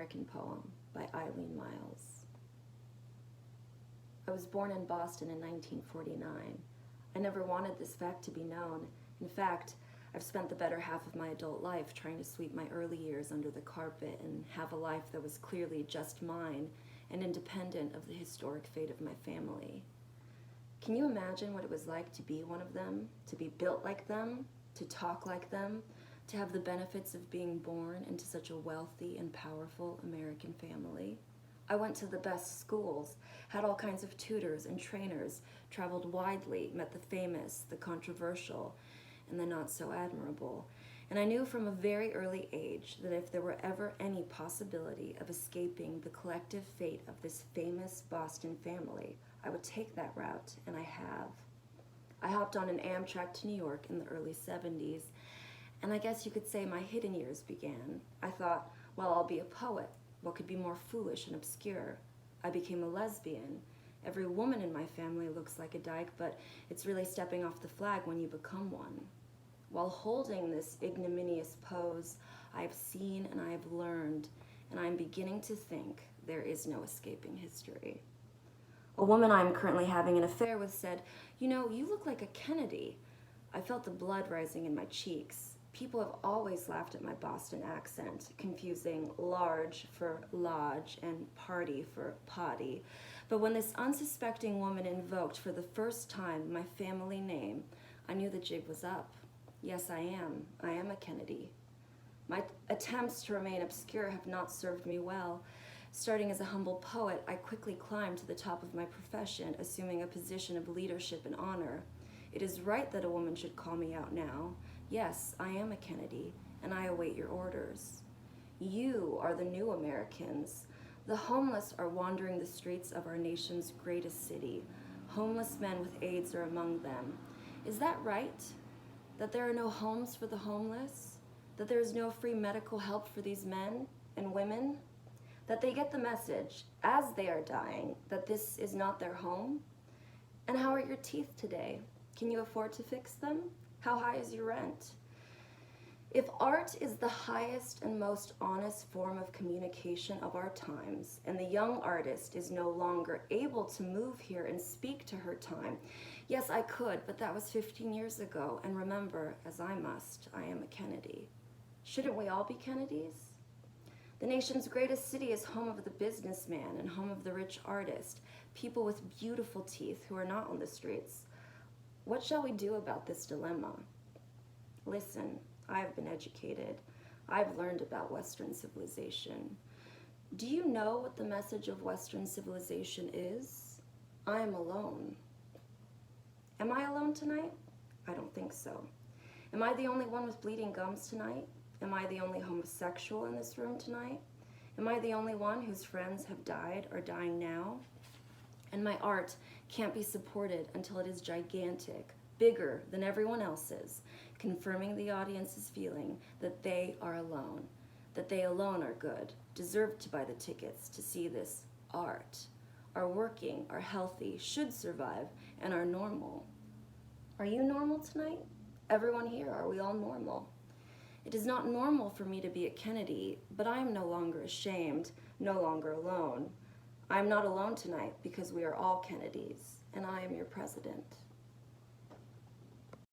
American Poem by Eileen Myles. I was born in Boston in 1949. I never wanted this fact to be known. In fact, I've spent the better half of my adult life trying to sweep my early years under the carpet and have a life that was clearly just mine and independent of the historic fate of my family. Can you imagine what it was like to be one of them, to be built like them, to talk like them, to have the benefits of being born into such a wealthy and powerful American family? I went to the best schools, had all kinds of tutors and trainers, traveled widely, met the famous, the controversial, and the not so admirable. And I knew from a very early age that if there were ever any possibility of escaping the collective fate of this famous Boston family, I would take that route, and I have. I hopped on an Amtrak to New York in the early 70s, and I guess you could say my hidden years began. I thought, well, I'll be a poet. What could be more foolish and obscure? I became a lesbian. Every woman in my family looks like a dyke, but it's really stepping off the flag when you become one. While holding this ignominious pose, I have seen and I have learned, and I am beginning to think there is no escaping history. A woman I am currently having an affair with said, "You know, you look like a Kennedy." I felt the blood rising in my cheeks. People have always laughed at my Boston accent, confusing large for lodge and party for potty. But when this unsuspecting woman invoked for the first time my family name, I knew the jig was up. Yes, I am. I am a Kennedy. My attempts to remain obscure have not served me well. Starting as a humble poet, I quickly climbed to the top of my profession, assuming a position of leadership and honor. It is right that a woman should call me out now. Yes, I am a Kennedy, and I await your orders. You are the new Americans. The homeless are wandering the streets of our nation's greatest city. Homeless men with AIDS are among them. Is that right? That there are no homes for the homeless? That there is no free medical help for these men and women? That they get the message, as they are dying, that this is not their home? And how are your teeth today? Can you afford to fix them? How high is your rent? If art is the highest and most honest form of communication of our times, and the young artist is no longer able to move here and speak to her time, yes, I could, but that was 15 years ago, and remember, as I must, I am a Kennedy. Shouldn't we all be Kennedys? The nation's greatest city is home of the businessman and home of the rich artist, people with beautiful teeth who are not on the streets. What shall we do about this dilemma? Listen, I have been educated. I've learned about Western civilization. Do you know what the message of Western civilization is? I am alone. Am I alone tonight? I don't think so. Am I the only one with bleeding gums tonight? Am I the only homosexual in this room tonight? Am I the only one whose friends have died or dying now? And my art can't be supported until it is gigantic, bigger than everyone else's, confirming the audience's feeling that they are alone, that they alone are good, deserve to buy the tickets to see this art, are working, are healthy, should survive, and are normal. Are you normal tonight? Everyone here, are we all normal? It is not normal for me to be a Kennedy, but I am no longer ashamed, no longer alone. I am not alone tonight because we are all Kennedys, and I am your president.